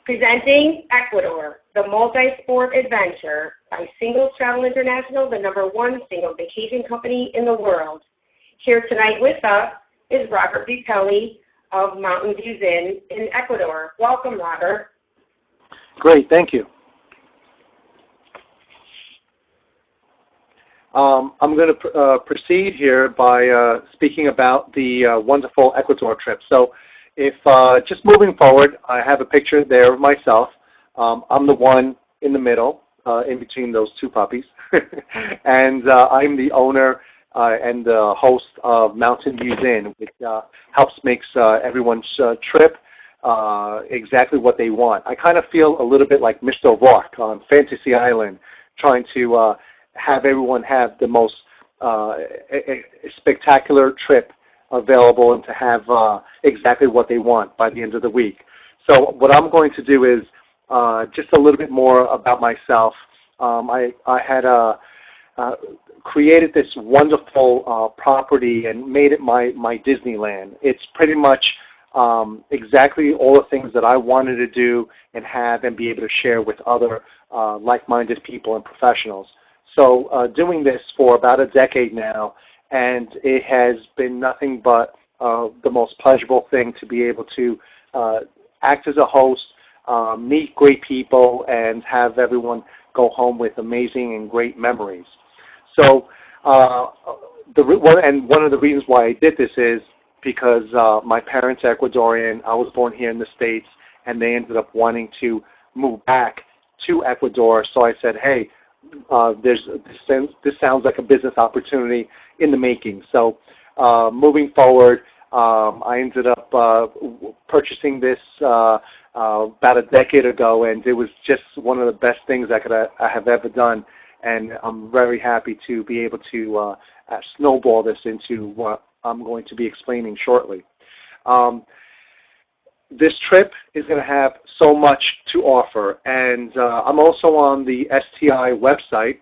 Presenting Ecuador, the multi-sport adventure by Singles Travel International, the #1 single vacation company in the world. Here tonight with us is Robert Bucheli of Mountain Views Inn in Ecuador. Welcome, Robert. Great, thank you. I'm going to proceed here by speaking about the wonderful Ecuador trip. So if just moving forward, I have a picture there of myself. I'm the one in the middle, in between those two puppies. And I'm the owner and the host of Mountain Views Inn, which helps makes everyone's trip exactly what they want. I kind of feel a little bit like Mr. Rock on Fantasy Island, trying to have everyone have the most spectacular trip available and to have exactly what they want by the end of the week. So what I'm going to do is just a little bit more about myself. I had created this wonderful property and made it my Disneyland. It's pretty much exactly all the things that I wanted to do and have and be able to share with other like-minded people and professionals. So doing this for about a decade now, and it has been nothing but the most pleasurable thing to be able to act as a host, meet great people, and have everyone go home with amazing and great memories. So one of the reasons why I did this is because my parents are Ecuadorian. I was born here in the States, and they ended up wanting to move back to Ecuador. So I said, hey, this sounds like a business opportunity in the making. So moving forward, I ended up purchasing this about a decade ago, and it was just one of the best things I have ever done. And I'm very happy to be able to snowball this into what I'm going to be explaining shortly. This trip is going to have so much to offer, and I'm also on the STI website.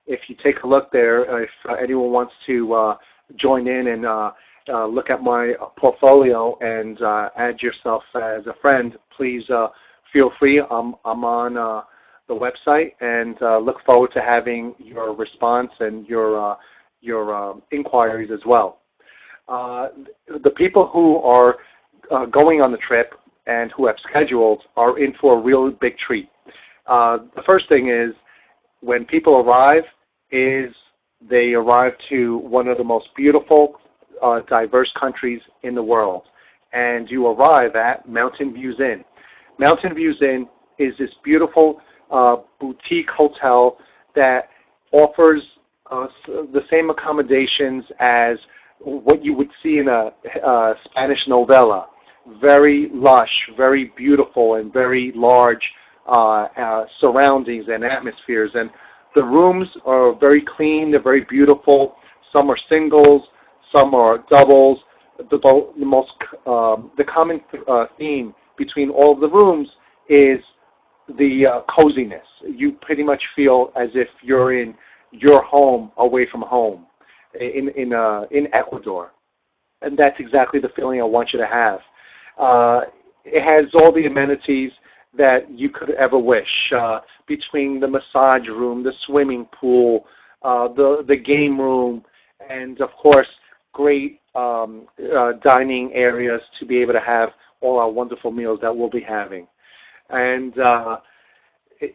If you take a look there, if anyone wants to join in and look at my portfolio and add yourself as a friend, please feel free. I'm on the website, and look forward to having your response and your inquiries as well. The people who are going on the trip and who have scheduled are in for a real big treat. The first thing is, when people arrive, they arrive to one of the most beautiful, diverse countries in the world, and you arrive at Mountain Views Inn. Mountain Views Inn is this beautiful boutique hotel that offers the same accommodations as what you would see in a Spanish novella. Very lush, very beautiful, and very large surroundings and atmospheres. And the rooms are very clean, they're very beautiful. Some are singles, some are doubles. The common theme between all of the rooms is the coziness. You pretty much feel as if you're in your home away from home in Ecuador. And that's exactly the feeling I want you to have. It has all the amenities that you could ever wish, between the massage room, the swimming pool, the game room, and of course great dining areas to be able to have all our wonderful meals that we'll be having. And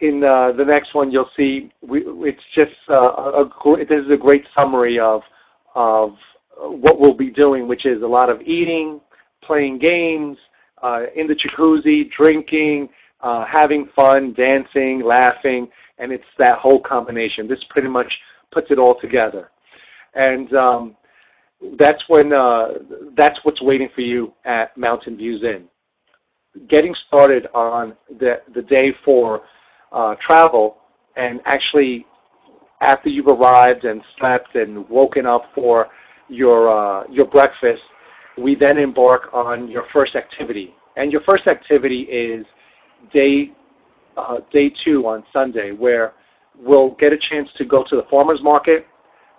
in the next one, you'll see it's just this is a great summary of what we'll be doing, which is a lot of eating, playing games, in the jacuzzi, drinking, having fun, dancing, laughing, and it's that whole combination. This pretty much puts it all together. And that's what's waiting for you at Mountain Views Inn. Getting started on the day for travel, and actually after you've arrived and slept and woken up for your breakfast, we then embark on your first activity. And your first activity is day 2 on Sunday, where we'll get a chance to go to the farmers market,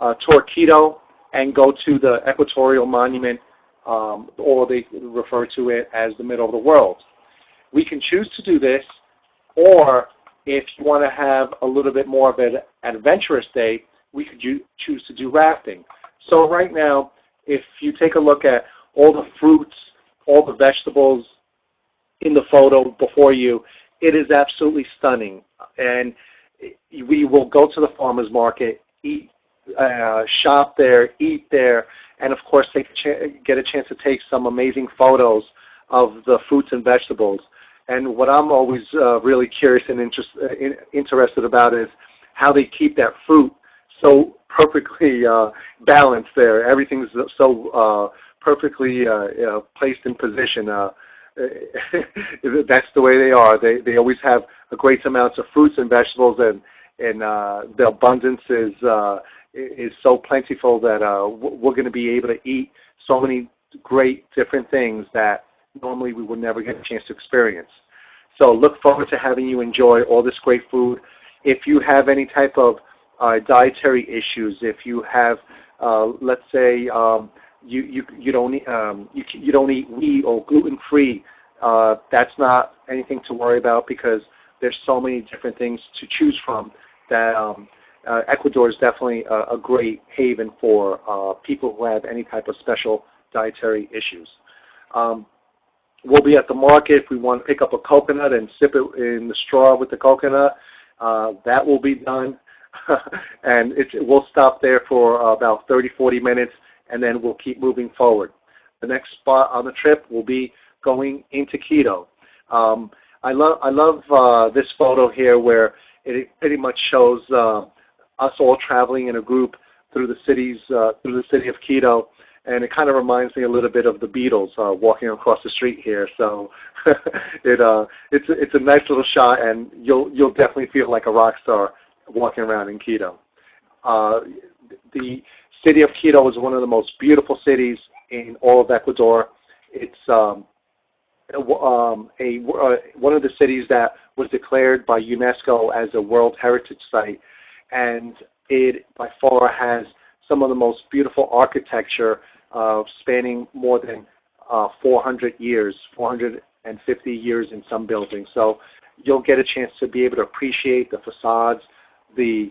tour Quito, and go to the Equatorial Monument, or they refer to it as the middle of the world. we can choose to do this, or if you want to have a little bit more of an adventurous day, we could choose to do rafting. So right now, if you take a look at all the fruits, all the vegetables in the photo before you, it is absolutely stunning. And we will go to the farmer's market, eat, shop there, eat there, and of course get a chance to take some amazing photos of the fruits and vegetables. And what I'm always really curious and interested about is how they keep that fruit so perfectly balanced there. Everything's so perfectly placed in position. That's the way they are. They always have a great amounts of fruits and vegetables, and the abundance is so plentiful that we're going to be able to eat so many great different things that normally we would never get a chance to experience. So look forward to having you enjoy all this great food. If you have any type of dietary issues, if you have, let's say, you don't eat wheat or gluten-free, that's not anything to worry about because there's so many different things to choose from that Ecuador is definitely a great haven for people who have any type of special dietary issues. We'll be at the market if we want to pick up a coconut and sip it in the straw with the coconut. That will be done. And we'll stop there for about 30, 40 minutes, and then we'll keep moving forward. The next spot on the trip will be going into Quito. I love this photo here where it pretty much shows us all traveling in a group through the city of Quito, and it kind of reminds me a little bit of the Beatles walking across the street here. So it's a nice little shot, and you'll definitely feel like a rock star walking around in Quito. The city of Quito is one of the most beautiful cities in all of Ecuador. It's one of the cities that was declared by UNESCO as a World Heritage Site, and it by far has some of the most beautiful architecture spanning more than 400 years, 450 years in some buildings. So you'll get a chance to be able to appreciate the facades, the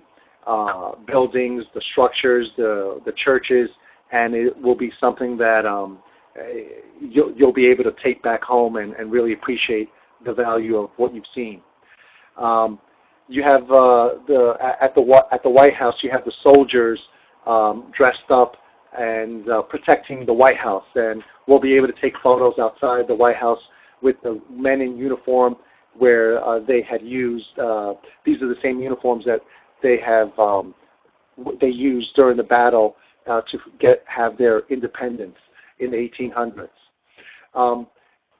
buildings, the structures, the churches, and it will be something that you'll be able to take back home and really appreciate the value of what you've seen. You have at the White House, you have the soldiers dressed up and protecting the White House, and we'll be able to take photos outside the White House with the men in uniform where they had used. These are the same uniforms that they used during the battle to have their independence in the 1800s.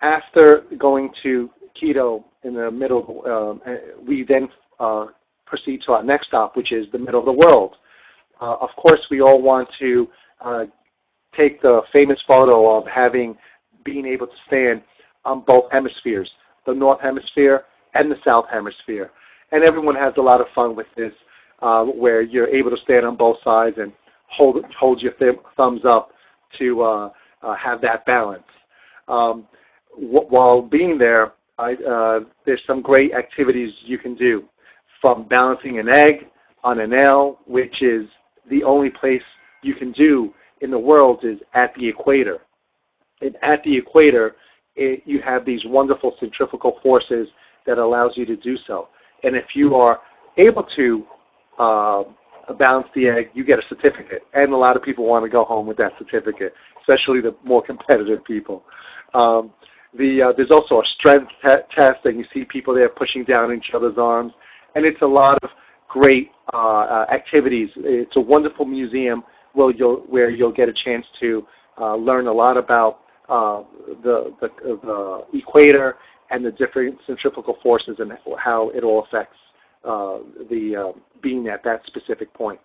After going to Quito in the middle, we then proceed to our next stop, which is the middle of the world. Of course, we all want to take the famous photo of being able to stand on both hemispheres, the North Hemisphere and the South Hemisphere. And everyone has a lot of fun with this, where you're able to stand on both sides and hold your thumbs up to have that balance. While being there, there's some great activities you can do, from balancing an egg on an L, which is the only place you can do in the world is at the equator. And at the equator, you have these wonderful centrifugal forces that allows you to do so. And if you are able to balance the egg, you get a certificate. And a lot of people want to go home with that certificate, especially the more competitive people. There's also a strength test, and you see people there pushing down each other's arms. And it's a lot of great activities. It's a wonderful museum where you'll get a chance to learn a lot about the equator and the different centrifugal forces and how it all affects being at that specific point.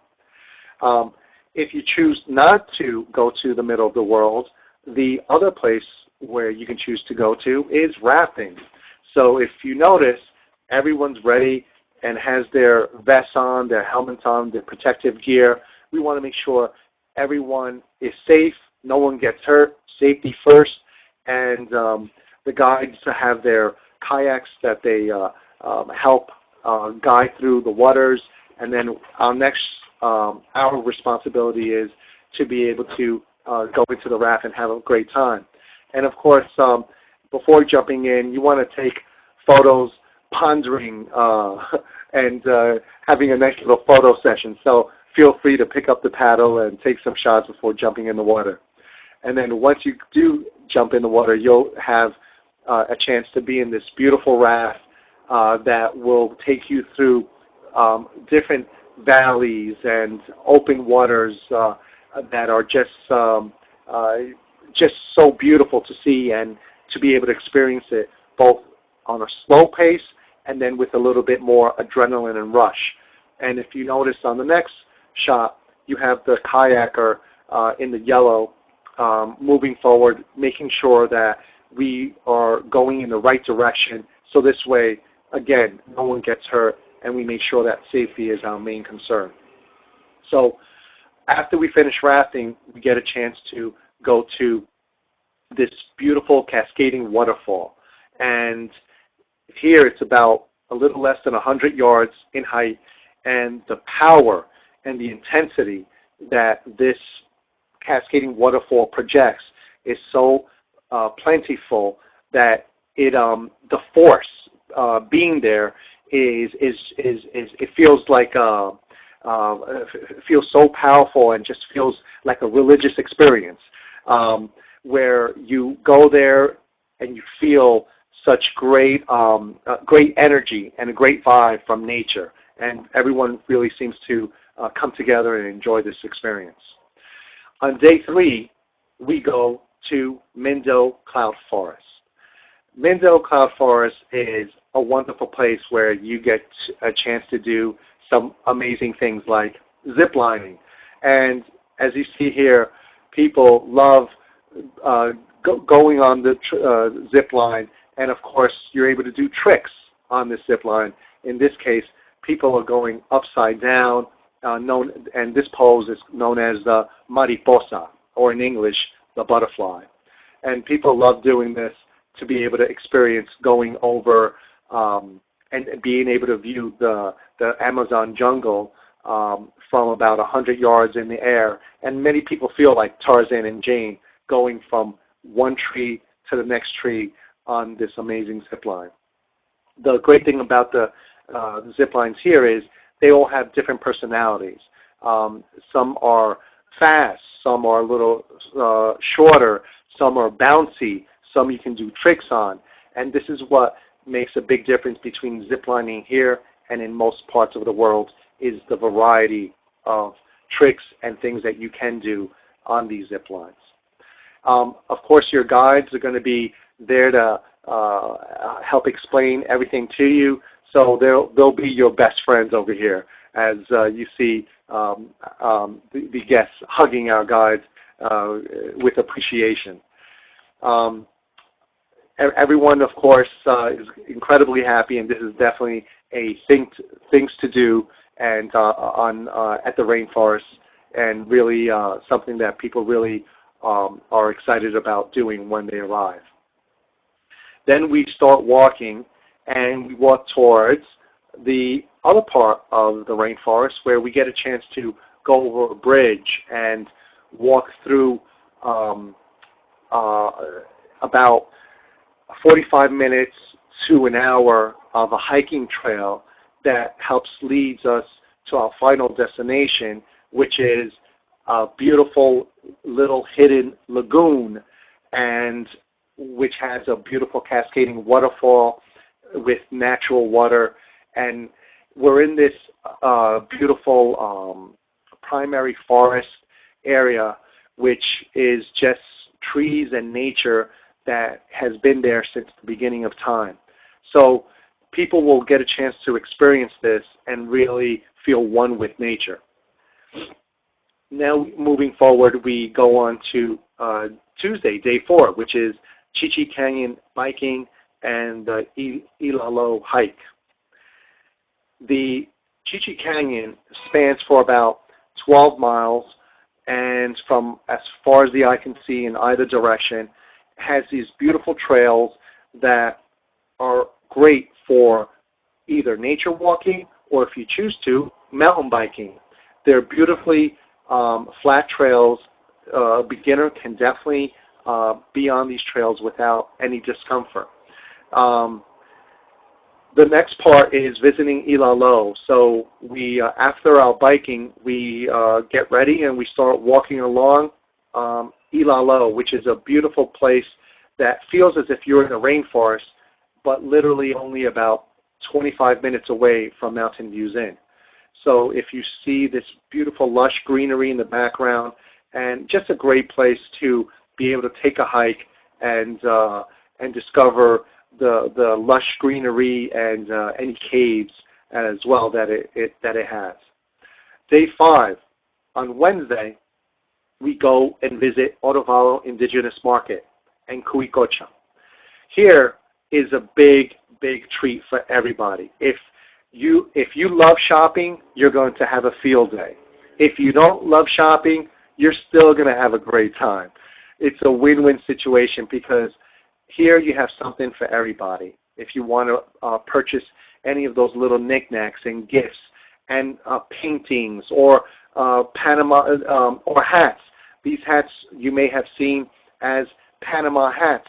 If you choose not to go to the middle of the world, the other place where you can choose to go to is rafting. So if you notice, everyone's ready and has their vests on, their helmets on, their protective gear. We want to make sure everyone is safe, no one gets hurt, safety first, and the guides have their kayaks that they help guide through the waters. And then our responsibility is to be able to go into the raft and have a great time. And of course, before jumping in, you want to take photos, pondering and having a nice little photo session. So feel free to pick up the paddle and take some shots before jumping in the water. And then once you do jump in the water, you'll have a chance to be in this beautiful raft that will take you through different valleys and open waters that are just so beautiful to see and to be able to experience it both on a slow pace and then with a little bit more adrenaline and rush. And if you notice on the next shot, you have the kayaker in the yellow moving forward, making sure that we are going in the right direction. So this way, again, no one gets hurt, and we make sure that safety is our main concern. So after we finish rafting, we get a chance to go to this beautiful cascading waterfall. And here it's about a little less than 100 yards in height, and the power and the intensity that this cascading waterfall projects is so plentiful that the force being there it feels like it feels so powerful and just feels like a religious experience where you go there and you feel such great energy and a great vibe from nature, and everyone really seems to come together and enjoy this experience. On day 3, we go to Mindo Cloud Forest. Mindo Cloud Forest is a wonderful place where you get a chance to do some amazing things like zip lining. And as you see here, people love going on the zip line, and of course you're able to do tricks on this zip line. In this case, people are going upside down, and this pose is known as the mariposa, or in English, the butterfly. And people love doing this to be able to experience going over and being able to view the Amazon jungle from about 100 yards in the air. And many people feel like Tarzan and Jane going from one tree to the next tree on this amazing zip line. The great thing about the zip lines here is they all have different personalities. Some are fast, some are a little shorter, some are bouncy, some you can do tricks on. And this is what makes a big difference between ziplining here and in most parts of the world, is the variety of tricks and things that you can do on these zip lines. Of course, your guides are going to be there to help explain everything to you. So they'll be your best friends over here as you see the guests hugging our guides with appreciation. Everyone, of course, is incredibly happy, and this is definitely a things to do and at the rainforest, and really something that people really are excited about doing when they arrive. Then we start walking, and we walk towards the other part of the rainforest where we get a chance to go over a bridge and walk through about 45 minutes to an hour of a hiking trail that leads us to our final destination, which is a beautiful little hidden lagoon, and which has a beautiful cascading waterfall with natural water. And we're in this beautiful primary forest area, which is just trees and nature that has been there since the beginning of time. So people will get a chance to experience this and really feel one with nature. Now, moving forward, we go on to Tuesday, day 4, which is Chiche Canyon biking and the Ilalo hike. The Chiche Canyon spans for about 12 miles, and from as far as the eye can see in either direction, has these beautiful trails that are great for either nature walking or, if you choose to, mountain biking. They're beautifully flat trails. A beginner can definitely be on these trails without any discomfort. The next part is visiting Ilalo. So we, after our biking, we get ready and we start walking along Ilalo, which is a beautiful place that feels as if you're in the rainforest, but literally only about 25 minutes away from Mountain Views Inn. So if you see this beautiful lush greenery in the background, and just a great place to be able to take a hike and discover the lush greenery and any caves as well that it has. Day 5, on Wednesday, we go and visit Otavalo Indigenous Market and Cuicocha. Here is a big treat for everybody. If you love shopping, you're going to have a field day. If you don't love shopping, you're still going to have a great time. It's a win-win situation because here you have something for everybody. If you want to purchase any of those little knickknacks and gifts and paintings or Panama or hats. These hats you may have seen as Panama hats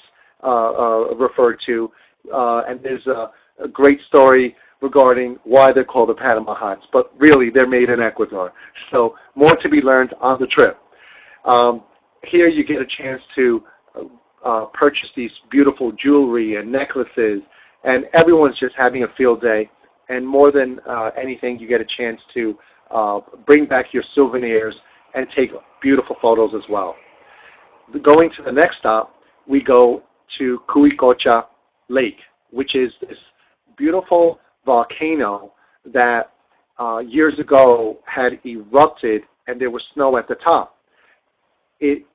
referred to, and there's a great story regarding why they're called the Panama hats, but really they're made in Ecuador. So more to be learned on the trip. Here you get a chance to purchase these beautiful jewelry and necklaces, and everyone's just having a field day. And more than anything, you get a chance to bring back your souvenirs and take beautiful photos as well. Going to the next stop, we go to Cuicocha Lake, which is this beautiful volcano that years ago had erupted and there was snow at the top. It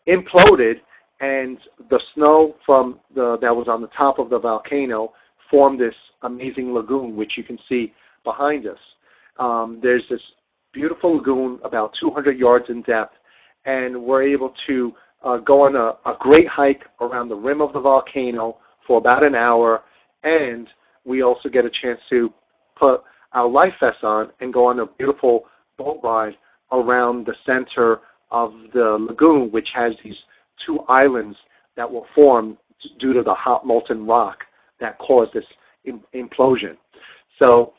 imploded, and the snow from that was on the top of the volcano formed this amazing lagoon, which you can see behind us. There's this beautiful lagoon about 200 yards in depth, and we're able to go on a great hike around the rim of the volcano for about an hour, and we also get a chance to put our life vests on and go on a beautiful boat ride around the center of the lagoon, which has these two islands that were formed due to the hot molten rock that caused this implosion. So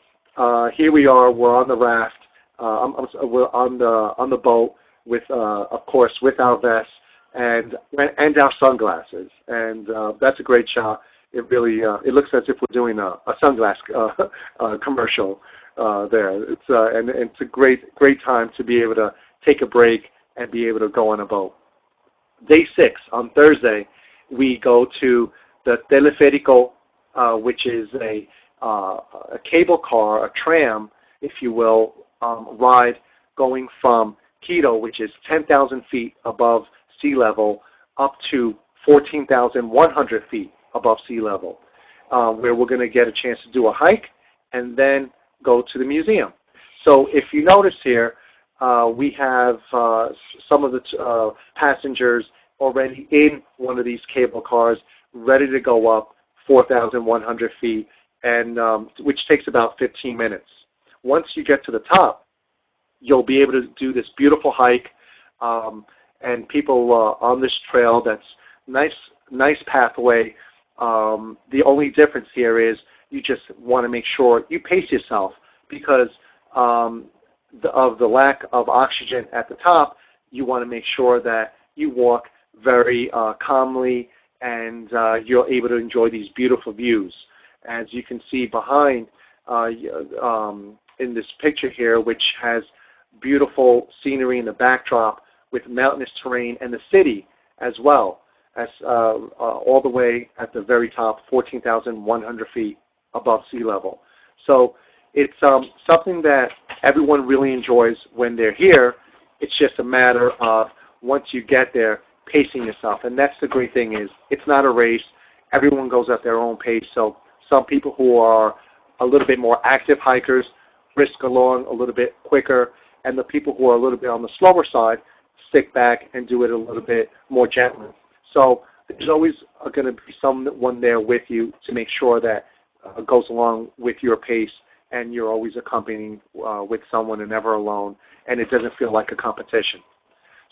here we are. We're on the raft. We're on the boat with, of course, with our vests and our sunglasses. And that's a great shot. It really it looks as if we're doing a sunglass commercial there. And it's a great time to be able to take a break and be able to go on a boat. Day 6, on Thursday, we go to the Teleferico, which is a cable car, a tram, if you will, ride going from Quito, which is 10,000 feet above sea level, up to 14,100 feet above sea level, where we're going to get a chance to do a hike and then go to the museum. So if you notice here, we have some of the passengers already in one of these cable cars, ready to go up 4,100 feet, and which takes about 15 minutes. Once you get to the top, you'll be able to do this beautiful hike, and people on this trail that's nice pathway. The only difference here is you just want to make sure you pace yourself because of the lack of oxygen at the top. You want to make sure that you walk very calmly and you're able to enjoy these beautiful views. As you can see behind in this picture here, which has beautiful scenery in the backdrop with mountainous terrain and the city as well, as all the way at the very top, 14,100 feet above sea level. So it's something that everyone really enjoys when they're here. It's just a matter of, once you get there, pacing yourself. And that's the great thing, is it's not a race. Everyone goes at their own pace. So some people who are a little bit more active hikers risk along a little bit quicker, and the people who are a little bit on the slower side stick back and do it a little bit more gently. So there's always going to be someone there with you to make sure that goes along with your pace, and you're always accompanying with someone and never alone, and it doesn't feel like a competition.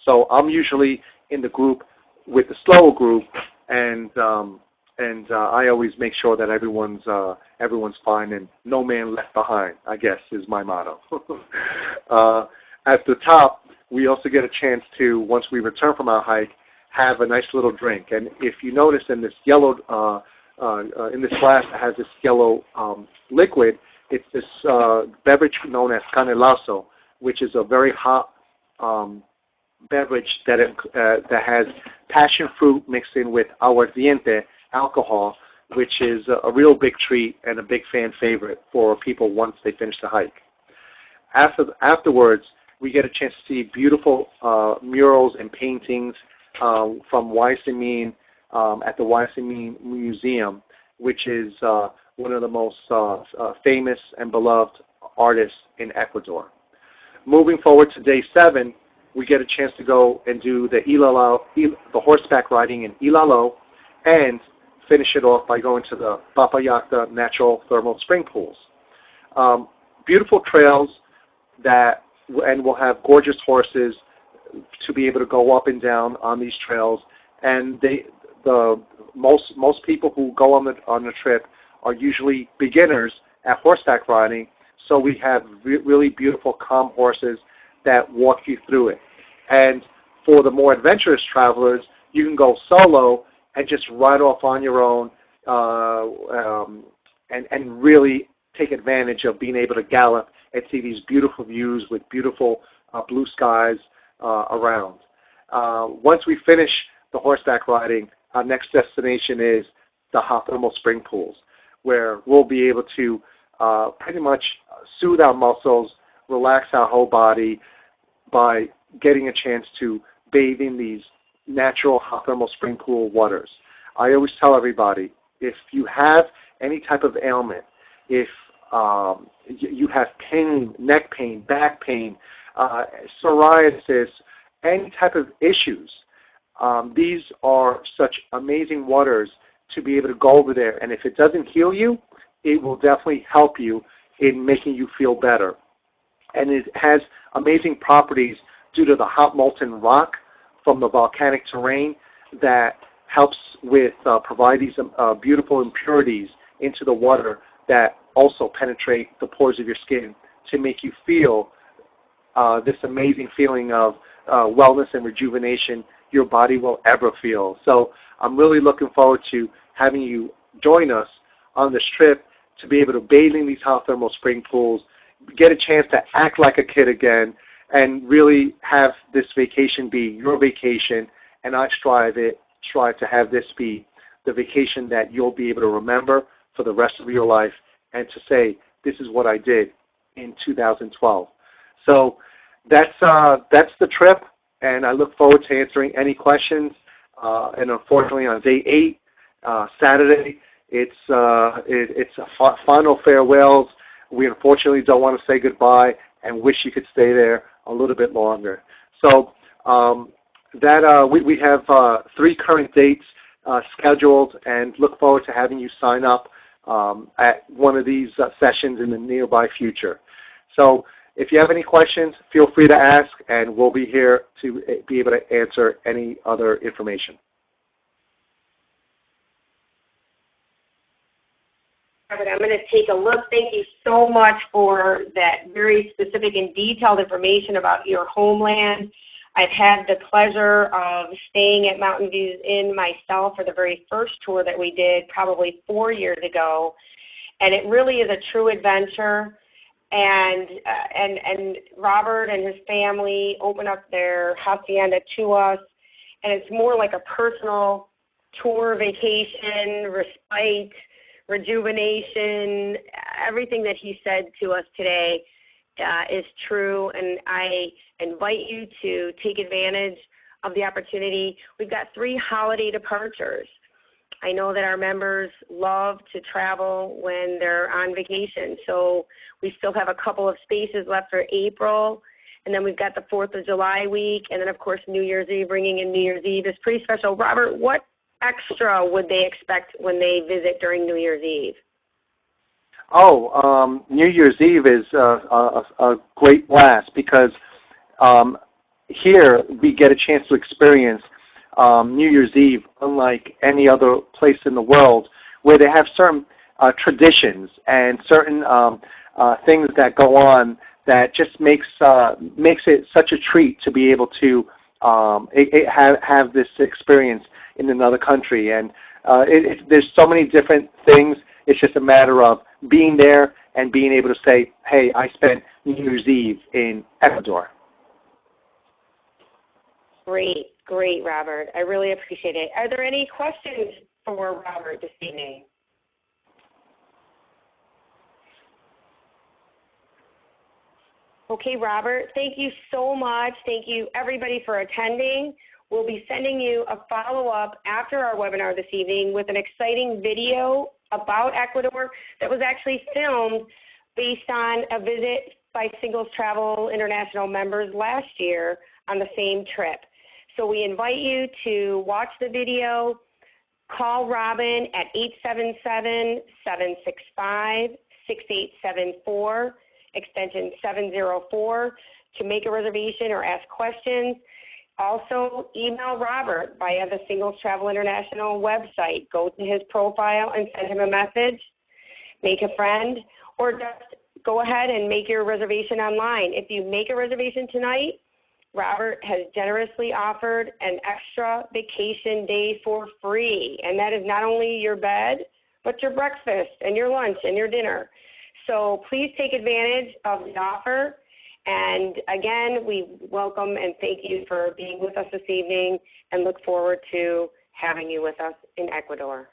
So I'm usually in the group with the slower group, and I always make sure that everyone's fine and no man left behind, I guess, is my motto. At the top, we also get a chance to, once we return from our hike, have a nice little drink. And if you notice in this yellow, in this glass that has this yellow liquid, it's this beverage known as canelazo, which is a very hot beverage that has passion fruit mixed in with aguardiente alcohol, which is a real big treat and a big fan favorite for people once they finish the hike. Afterwards, we get a chance to see beautiful murals and paintings from Guayasamin at the Guayasamin Museum, which is one of the most famous and beloved artists in Ecuador. Moving forward to day 7, we get a chance to go and do the Ilalo, the horseback riding in Ilalo, and finish it off by going to the Papallacta natural thermal spring pools. Beautiful trails and we'll have gorgeous horses to be able to go up and down on these trails. And most people who go on the trip are usually beginners at horseback riding, so we have really beautiful, calm horses that walk you through it. And for the more adventurous travelers, you can go solo and just ride off on your own and really take advantage of being able to gallop and see these beautiful views with beautiful blue skies around. Once we finish the horseback riding, our next destination is the hot thermal spring pools, where we'll be able to pretty much soothe our muscles, relax our whole body by getting a chance to bathe in these natural hot thermal spring pool waters. I always tell everybody, if you have any type of ailment, if you have pain, neck pain, back pain, psoriasis, any type of issues, these are such amazing waters to be able to go over there. And if it doesn't heal you, it will definitely help you in making you feel better. And it has amazing properties due to the hot molten rock from the volcanic terrain that helps with provide these beautiful impurities into the water that also penetrate the pores of your skin to make you feel this amazing feeling of wellness and rejuvenation your body will ever feel. So I'm really looking forward to having you join us on this trip to be able to bathe in these hot thermal spring pools, get a chance to act like a kid again, and really have this vacation be your vacation. And I strive to have this be the vacation that you'll be able to remember for the rest of your life and to say, this is what I did in 2012. So that's the trip, and I look forward to answering any questions. And unfortunately, on day 8, Saturday, it's a final farewells. We unfortunately don't want to say goodbye and wish you could stay there a little bit longer. So we have 3 current dates scheduled, and look forward to having you sign up at one of these sessions in the nearby future. So if you have any questions, feel free to ask, and we'll be here to be able to answer any other information. I'm going to take a look. Thank you so much for that very specific and detailed information about your homeland. I've had the pleasure of staying at Mountain Views Inn myself for the very first tour that we did probably 4 years ago, and it really is a true adventure. And Robert and his family opened up their hacienda to us, and it's more like a personal tour, vacation, respite, rejuvenation. Everything that he said to us today is true, and I invite you to take advantage of the opportunity. We've got 3 holiday departures. I know that our members love to travel when they're on vacation, so we still have a couple of spaces left for April, and then we've got the 4th of July week, and then, of course, New Year's Eve. Bringing in New Year's Eve is pretty special. Robert, what extra would they expect when they visit during New Year's Eve? New Year's Eve is a great blast because here we get a chance to experience New Year's Eve unlike any other place in the world, where they have certain traditions and certain things that go on that just makes it such a treat to be able to have this experience in another country. And there's so many different things. It's just a matter of being there and being able to say, hey, I spent New Year's Eve in Ecuador. Great, great, Robert. I really appreciate it. Are there any questions for Robert this evening? Okay, Robert, thank you so much. Thank you, everybody, for attending. We'll be sending you a follow-up after our webinar this evening with an exciting video about Ecuador that was actually filmed based on a visit by Singles Travel International members last year on the same trip. So we invite you to watch the video, call Robin at 877-765-6874, extension 704, to make a reservation or ask questions. Also, email Robert via the Singles Travel International website. Go to his profile and send him a message, make a friend, or just go ahead and make your reservation online. If you make a reservation tonight, Robert has generously offered an extra vacation day for free, and that is not only your bed, but your breakfast and your lunch and your dinner. So please take advantage of the offer. And again, we welcome and thank you for being with us this evening and look forward to having you with us in Ecuador.